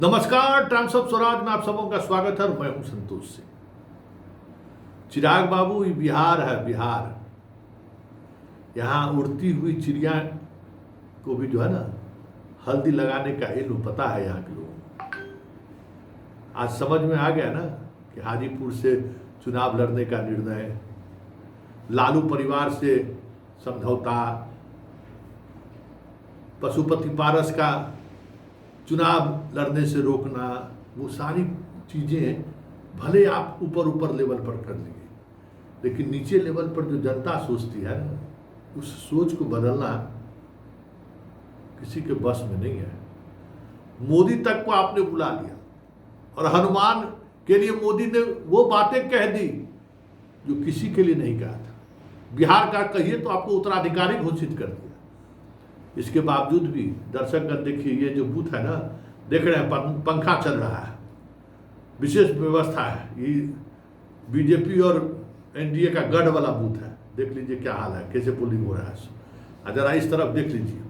नमस्कार, times of Swaraj में आप सबों का स्वागत है। मैं हूं संतोष सिंह। चिराग बाबू, ये बिहार है, बिहार। यहाँ उड़ती हुई चिड़िया को भी जो है ना हल्दी लगाने का इल्म पता है यहाँ के लोगों को। आज समझ में आ गया ना कि हाजीपुर से चुनाव लड़ने का निर्णय, लालू परिवार से समझौता, पशुपति पारस का चुनाव लड़ने से रोकना, वो सारी चीज़ें भले आप ऊपर ऊपर लेवल पर कर लिए, लेकिन नीचे लेवल पर जो जनता सोचती है ना, उस सोच को बदलना किसी के बस में नहीं है। मोदी तक को आपने बुला लिया और हनुमान के लिए मोदी ने वो बातें कह दी जो किसी के लिए नहीं कहा था। बिहार का कहिए तो आपको उत्तराधिकारी घोषित कर दिया। इसके बावजूद भी दर्शकगण देखिए, ये जो बूथ है ना, देख रहे हैं पंखा चल रहा है, विशेष व्यवस्था है। ये बीजेपी और एनडीए का गढ़ वाला बूथ है। देख लीजिए क्या हाल है, कैसे पोलिंग हो रहा है। जरा इस तरफ देख लीजिए,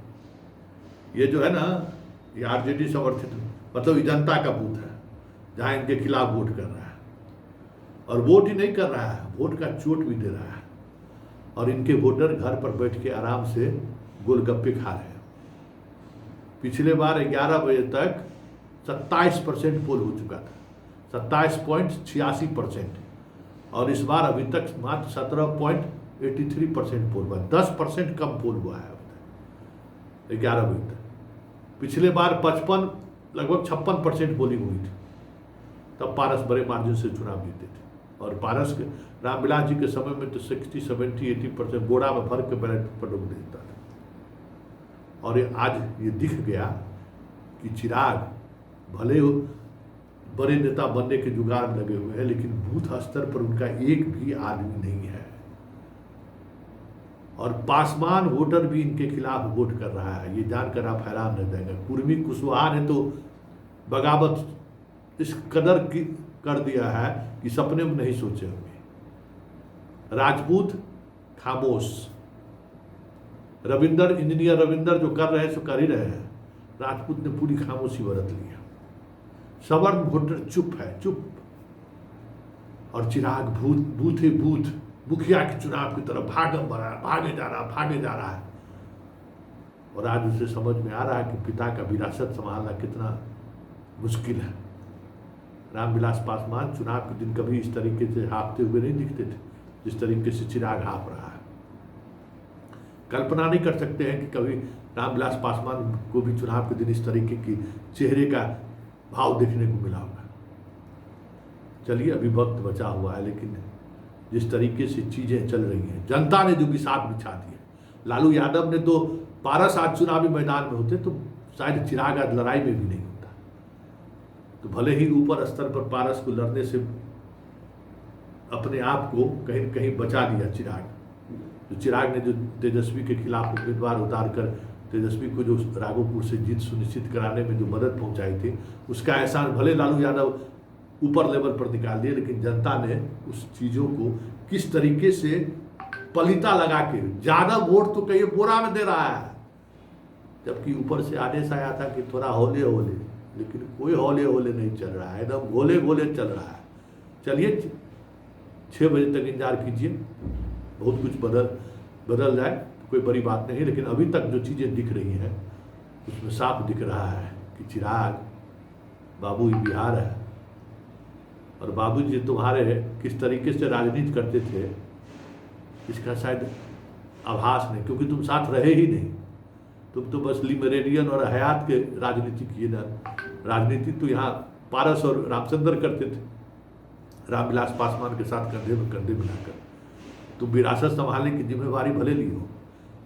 ये जो है ना, ये आरजेडी समर्थित मतलब ये जनता का बूथ है, जहाँ इनके खिलाफ वोट कर रहा है। और वोट ही नहीं कर रहा है, वोट का चोट भी दे रहा है। और इनके वोटर घर पर बैठ के आराम से गोलगप्पे खा रहे हैं। पिछले बार 11 बजे तक 27% पोल हो चुका था, 27.86%, और इस बार अभी तक मात्र 17.83% पोल हुआ, 10% कम पोल हुआ है अब तक 11 बजे तक। पिछले बार 55 लगभग 56% पोलिंग हुई थी, तब पारस बड़े मार्जिन से चुनाव जीते थे। और पारस के रामविलास जी के समय में तो 60, 70, 80% बोरा में भर के बैलेट पर लोग देता था। और आज ये दिख गया कि चिराग भले बड़े नेता बनने के जुगाड़ में लगे हुए हैं, लेकिन बूथ स्तर पर उनका एक भी आदमी नहीं है। और पासवान वोटर भी इनके खिलाफ वोट कर रहा है। ये जानकर आप हैरान रह जाएंगे। कुर्मी कुशवाहा ने तो बगावत इस कदर की कर दिया है कि सपने में नहीं सोचे होंगे। राजपूत खामोश, रविंदर, इंजीनियर रविंदर जो कर रहे हैं सो कर ही रहे हैं। राजपूत ने पूरी खामोशी बरत लिया। सवर्ण वोटर चुप है, चुप। और चिराग बूथ मुखिया के चुनाव की तरफ भागे जा रहा है। और आज उसे समझ में आ रहा है कि पिता का विरासत संभालना कितना मुश्किल है। रामविलास पासवान चुनाव के दिन कभी इस तरीके से हाँफते हुए नहीं दिखते थे जिस तरीके से चिराग हाँफ रहा है। कल्पना नहीं कर सकते हैं कि कभी रामविलास पासवान को भी चुनाव के दिन इस तरीके की चेहरे का भाव देखने को मिला होगा। चलिए, अभी वक्त बचा हुआ है, लेकिन जिस तरीके से चीज़ें चल रही हैं, जनता ने जो बिसात बिछा दी है। लालू यादव ने तो पारस आज चुनावी मैदान में होते तो शायद चिराग आज लड़ाई में भी नहीं होता। तो भले ही ऊपर स्तर पर पारस को लड़ने से अपने आप को कहीं न कहीं बचा लिया चिराग। चिराग ने जो तेजस्वी के खिलाफ उम्मीदवार उतारकर तेजस्वी को जो राघोपुर से जीत सुनिश्चित कराने में जो मदद पहुंचाई थी, उसका एहसान भले लालू यादव ऊपर लेवल पर निकाल दिए, लेकिन जनता ने उस चीज़ों को किस तरीके से पलीता लगा के ज़्यादा वोट तो कहीं बोरा में दे रहा है, जबकि ऊपर से आदेश आया था कि थोड़ा हौले हौले, लेकिन कोई हौले हौले नहीं चल रहा है, एकदम गोले गोले चल रहा है। चलिए, 6 बजे तक इंतजार कीजिए, बहुत कुछ बदल जाए तो कोई बड़ी बात नहीं। लेकिन अभी तक जो चीज़ें दिख रही हैं उसमें साफ दिख रहा है कि चिराग बाबू ही बिहार है। और बाबू जी तुम्हारे किस तरीके से राजनीति करते थे इसका शायद आभास नहीं, क्योंकि तुम साथ रहे ही नहीं। तुम तो बस लिबरेरियन और हयात के राजनीति किए ना। राजनीति तो यहाँ पारस और रामचंद्र करते थे, रामविलास पासवान के साथ कंधे में कंधे मिलाकर। तुम विरासत संभालने की जिम्मेवारी भले ली हो,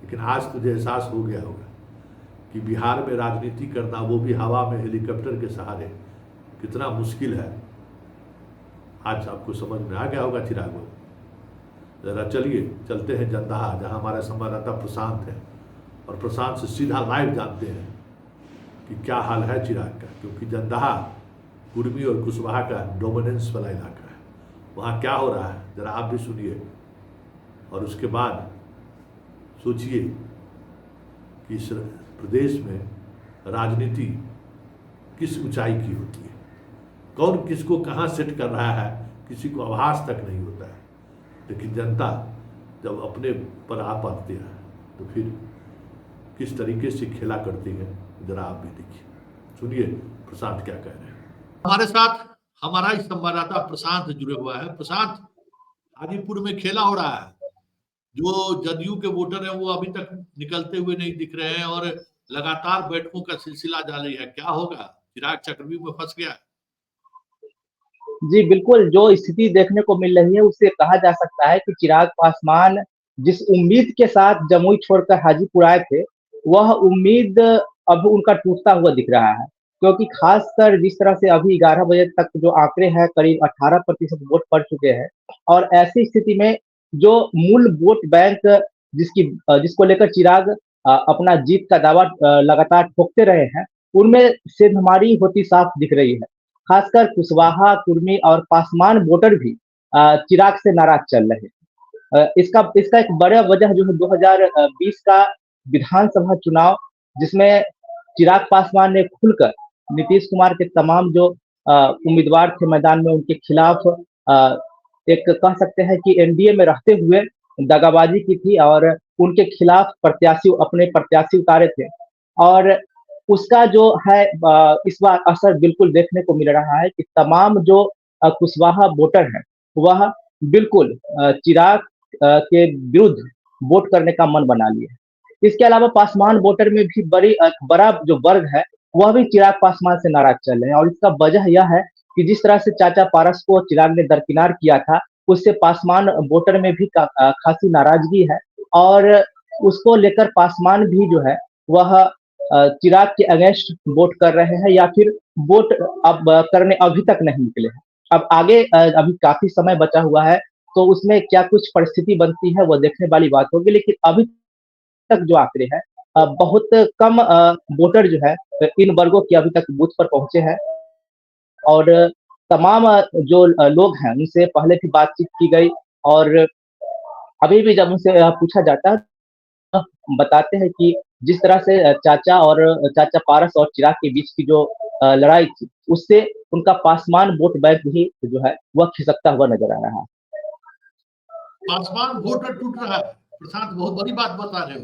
लेकिन आज तुझे एहसास हो गया होगा कि बिहार में राजनीति करना, वो भी हवा में हेलीकॉप्टर के सहारे, कितना मुश्किल है। आज आपको समझ में आ गया होगा चिराग बाबू। जरा चलिए, चलते हैं जंदाहा, जहां हमारे संवाददाता प्रशांत है, और प्रशांत से सीधा लाइव जानते हैं कि क्या हाल है चिराग का। क्योंकि जंदाहा कुर्मी और कुशवाहा का डोमिनेंस वाला इलाका है, वहाँ क्या हो रहा है जरा आप भी सुनिए, और उसके बाद सोचिए कि इस प्रदेश में राजनीति किस ऊंचाई की होती है, कौन किसको कहाँ सेट कर रहा है, किसी को आभास तक नहीं होता है। लेकिन जनता जब अपने पर आ पाते हैं तो फिर किस तरीके से खेला करती है, जरा आप भी देखिए, सुनिए प्रशांत क्या कह रहे हैं। हमारे साथ हमारा ही संवाददाता प्रशांत जुड़े हुआ है। प्रशांत, हाजीपुर में खेला हो रहा है, जो जदयू के वोटर हैं वो अभी तक निकलते हुए नहीं दिख रहे हैं और लगातार बैठकों का सिलसिला जारी है। क्या होगा? चिराग चक्रव्यूह में फंस गया। जी बिल्कुल, जो स्थिति देखने को मिल रही है उससे कहा जा सकता है कि चिराग पासवान जिस उम्मीद के साथ जमुई छोड़कर हाजीपुर आए थे, वह उम्मीद अब उनका टूटता हुआ दिख रहा है। क्योंकि खासकर जिस तरह से अभी 11 बजे तक जो आंकड़े हैं करीब 18% वोट पड़ चुके हैं और ऐसी स्थिति में जो मूल वोट बैंक जिसको लेकर चिराग अपना जीत का दावा लगातार ठोकते रहे हैं, उनमें सेंधमारी होती साफ दिख रही है। खासकर कुशवाहा, कुर्मी और पासवान वोटर भी चिराग से नाराज चल रहे हैं। इसका इसका एक बड़ा वजह जो है 2020 का विधानसभा चुनाव, जिसमें चिराग पासवान ने खुलकर नीतीश कुमार के तमाम जो उम्मीदवार थे मैदान में उनके खिलाफ एक कह सकते हैं कि एनडीए में रहते हुए दगाबाजी की थी और उनके खिलाफ अपने प्रत्याशी उतारे थे। और उसका जो है इस बार असर बिल्कुल देखने को मिल रहा है कि तमाम जो कुशवाहा वोटर हैं वह बिल्कुल चिराग के विरुद्ध वोट करने का मन बना लिए। इसके अलावा पासवान वोटर में भी बड़ा जो वर्ग है वह भी चिराग पासवान से नाराज चल रहे हैं और इसका वजह यह है कि जिस तरह से चाचा पारस को चिराग ने दरकिनार किया था, उससे पासवान वोटर में भी खासी नाराजगी है और उसको लेकर पासवान भी जो है वह चिराग के अगेंस्ट वोट कर रहे हैं या फिर वोट अब करने अभी तक नहीं निकले हैं। अब आगे अभी काफी समय बचा हुआ है तो उसमें क्या कुछ परिस्थिति बनती है वो देखने वाली बात होगी, लेकिन अभी तक जो आंकड़े हैं बहुत कम वोटर जो है इन वर्गों के अभी तक बूथ पर पहुंचे हैं और तमाम जो लोग हैं उनसे पहले भी बातचीत की गई और अभी भी जब उनसे पूछा जाता है बताते हैं कि जिस तरह से चाचा पारस और चिराग के बीच की जो लड़ाई थी उससे उनका पासवान वोट बैंक भी जो है वह खिसकता हुआ नजर आ रहा है। पासवान वोटर टूट रहा है। प्रशांत, बहुत बड़ी बात बता रहे हो।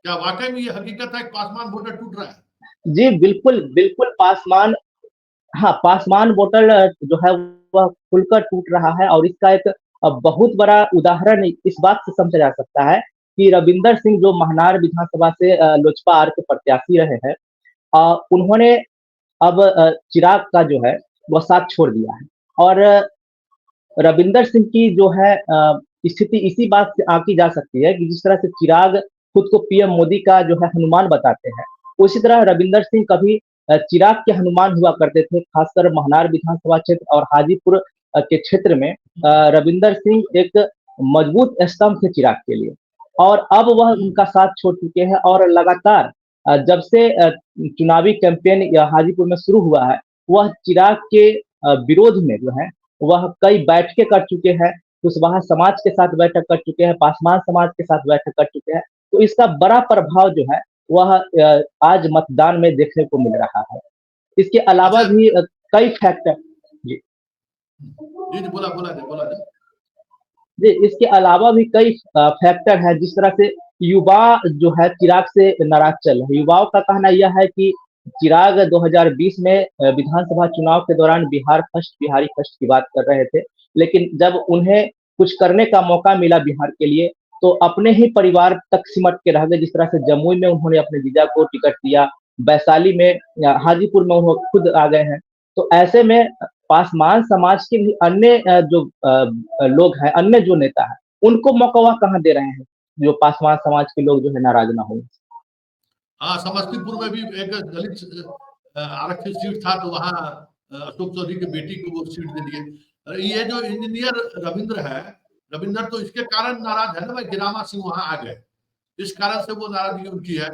क्या वाकई में ये हकीकत है कि पासवान वोटर टूट रहा है? जी बिल्कुल बिल्कुल, पासवान वोटर जो है वह खुलकर टूट रहा है और इसका एक बहुत बड़ा उदाहरण इस बात से समझा जा सकता है कि रविंदर सिंह जो महनार विधानसभा से लोजपा आर के प्रत्याशी रहे हैं, उन्होंने अब चिराग का जो है वह साथ छोड़ दिया है और रविंदर सिंह की जो है स्थिति इसी बात से आंकी जा सकती है कि जिस तरह से चिराग खुद को पीएम मोदी का जो है हनुमान बताते हैं, उसी तरह रविंदर सिंह कभी चिराग के हनुमान हुआ करते थे। खासकर महनार विधानसभा क्षेत्र और हाजीपुर के क्षेत्र में रविंदर सिंह एक मजबूत स्तंभ थे चिराग के लिए और अब वह उनका साथ छोड़ चुके हैं और लगातार जब से चुनावी कैंपेन हाजीपुर में शुरू हुआ है वह चिराग के विरोध में जो है वह कई बैठकें कर चुके हैं, कुशवाहा समाज के साथ बैठक कर चुके हैं, पासवान समाज के साथ बैठक कर चुके हैं। तो इसका बड़ा प्रभाव जो है वह आज मतदान में देखने को मिल रहा है। इसके अलावा भी कई फैक्टर जी जी बोला बोला दे बोला दे। जी, इसके अलावा भी कई फैक्टर है जिस तरह से युवा जो है चिराग से नाराज चल रहे हैं। युवाओं का कहना यह है कि चिराग 2020 में विधानसभा चुनाव के दौरान बिहारी फर्स्ट की बात कर रहे थे, लेकिन जब उन्हें कुछ करने का मौका मिला बिहार के लिए तो अपने ही परिवार तक सिमट के रह गए। जिस तरह से जमुई में उन्होंने अपने जीजा को टिकट दिया, वैशाली में हाजीपुर में उन्होंने खुद आ गए हैं। तो ऐसे में पासवान समाज के भी अन्य जो लोग हैं, अन्य जो नेता है, उनको मौका वह कहाँ दे रहे हैं जो पासवान समाज के लोग जो है नाराज ना हो। हाँ, समस्तीपुर में भी एक दलित आरक्षित सीट था तो वहाँ अशोक चौधरी की बेटी को वो सीट दे दिए। ये जो इंजीनियर रविंद्र है, रविंद्र तो इसके कारण नाराज है ना भाई, गिरामा सिंह वहां आ गए, इस कारण से वो नाराजगी उनकी है।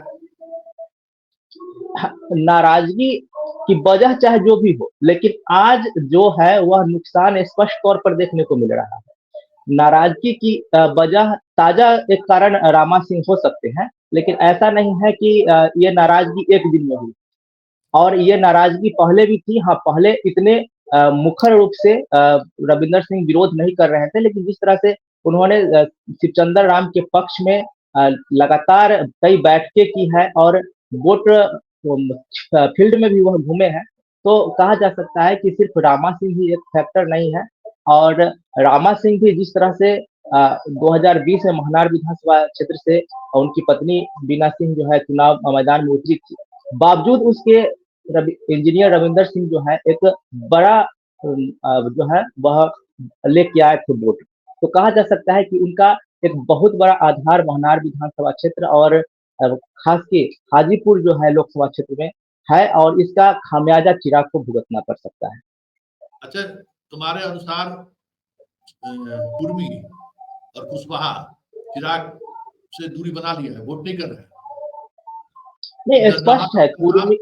नाराजगी की वजह चाहे जो भी हो, लेकिन आज जो है वह नुकसान स्पष्ट तौर पर देखने को मिल रहा है। नाराजगी की वजह ताजा एक कारण रामा सिंह हो सकते हैं, लेकिन ऐसा नहीं है कि ये नाराजगी एक दिन में हुई। और ये नाराजगी पहले भी थी। हाँ, पहले इतने मुखर रूप से रविंदर सिंह विरोध नहीं कर रहे थे, लेकिन जिस तरह से उन्होंने शिवचंद्र राम के पक्ष में लगातार कई बैठकें की है और वोट फील्ड में भी वह घूमे हैं, तो कहा जा सकता है कि सिर्फ रामा सिंह ही एक फैक्टर नहीं है। और रामा सिंह भी जिस तरह से 2020 में महनार विधानसभा क्षेत्र से उनकी पत्नी बीना सिंह जो है चुनाव मैदान में उतरी थी, बावजूद उसके इंजीनियर रविंदर सिंह जो है एक बड़ा जो है वह लेके आए थे वोट। तो कहा जा सकता है कि उनका एक बहुत बड़ा आधार महनार विधानसभा क्षेत्र और खास के हाजीपुर जो है लोकसभा क्षेत्र में है, और इसका खामियाजा चिराग को भुगतना पड़ सकता है। अच्छा, तुम्हारे अनुसार कुर्मी और कुशवाहा चिराग से दूरी बना लिया है, वोट नहीं कर रहे हैं? नहीं, स्पष्ट है कुर्मी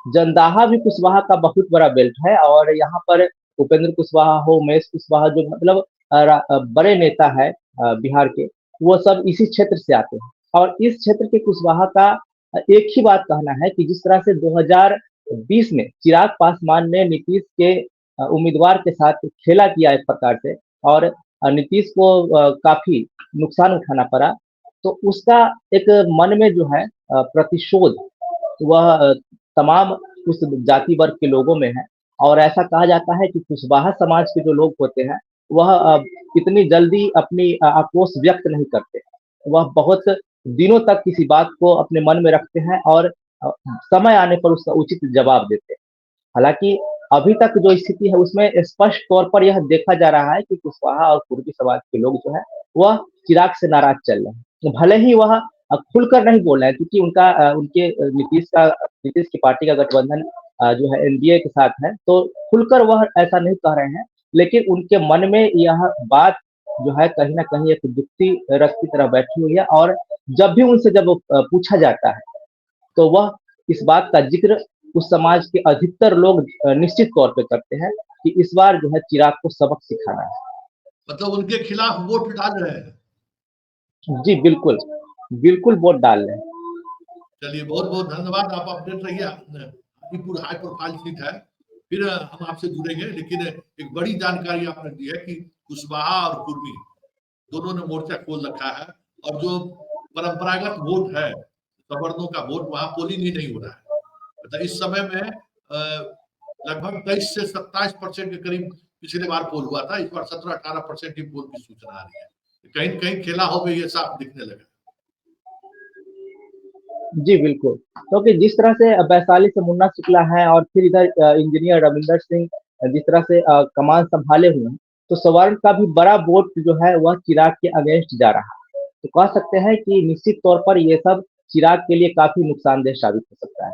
जंदाहा भी कुशवाहा का बहुत बड़ा बेल्ट है, और यहाँ पर उपेंद्र कुशवाहा हो, उमेश कुशवाहा, जो मतलब बड़े नेता है बिहार के, वो सब इसी क्षेत्र से आते हैं। और इस क्षेत्र के कुशवाहा का एक ही बात कहना है कि जिस तरह से 2020 में चिराग पासवान ने नीतीश के उम्मीदवार के साथ खेला किया एक प्रकार से, और नीतीश को काफी नुकसान उठाना पड़ा, तो उसका एक मन में जो है प्रतिशोध वह तमाम उस जाति वर्ग के लोगों में है। और ऐसा कहा जाता है कि कुशवाहा समाज के जो लोग होते हैं वह इतनी जल्दी अपनी आक्रोश व्यक्त नहीं करते, वह बहुत दिनों तक किसी बात को अपने मन में रखते हैं और समय आने पर उसका उचित जवाब देते हैं। हालांकि अभी तक जो स्थिति है उसमें स्पष्ट तौर पर यह देखा जा रहा है कि कुशवाहा और कुर्मी समाज के लोग जो है वह चिराग से नाराज चल रहे हैं। भले ही वह खुलकर नहीं बोल रहे हैं, क्योंकि उनके नीतीश की पार्टी का गठबंधन जो है एनडीए के साथ है, तो खुलकर वह ऐसा नहीं कह रहे हैं, लेकिन उनके मन में यह बात जो है कहीं ना कहीं एक दुखती रस की तरह बैठी हुई है। और जब भी उनसे जब पूछा जाता है तो वह इस बात का जिक्र उस समाज के अधिकतर लोग निश्चित तौर पे करते हैं कि इस बार जो है चिराग को सबक सिखाना है। मतलब उनके खिलाफ वोट डाल रहे हैं? जी बिल्कुल, बिल्कुल वोट डाल रहे हैं। चलिए, बहुत बहुत धन्यवाद, आप अपडेट रहिए। हाजीपुर हाई प्रोफाइल सीट है, फिर हम आपसे जुड़ेंगे। लेकिन एक बड़ी जानकारी आपने दी है कि कुशवाहा और कुर्मी दोनों ने मोर्चा खोल रखा है, और जो परंपरागत वोट है, सवर्णों का वोट, वहां पोलिंग ही नहीं हो रहा है। मतलब इस समय में लगभग 23 से 27% के करीब पिछले बार पोल हुआ था, इस बार 17-18% ही पोल की सूचना आ रही है। कहीं कहीं खेला हो गई, ये साफ दिखने लगा। जी बिल्कुल, क्योंकि जिस तरह से वैशाली से मुन्ना शुक्ला है और फिर इधर इंजीनियर रविंदर सिंह जिस तरह से कमान संभाले हुए हैं, तो सवर्ण का भी बड़ा वोट जो है वह चिराग के अगेंस्ट जा रहा है। तो कह सकते हैं कि निश्चित तौर पर ये सब चिराग के लिए काफी नुकसानदेह साबित हो सकता है।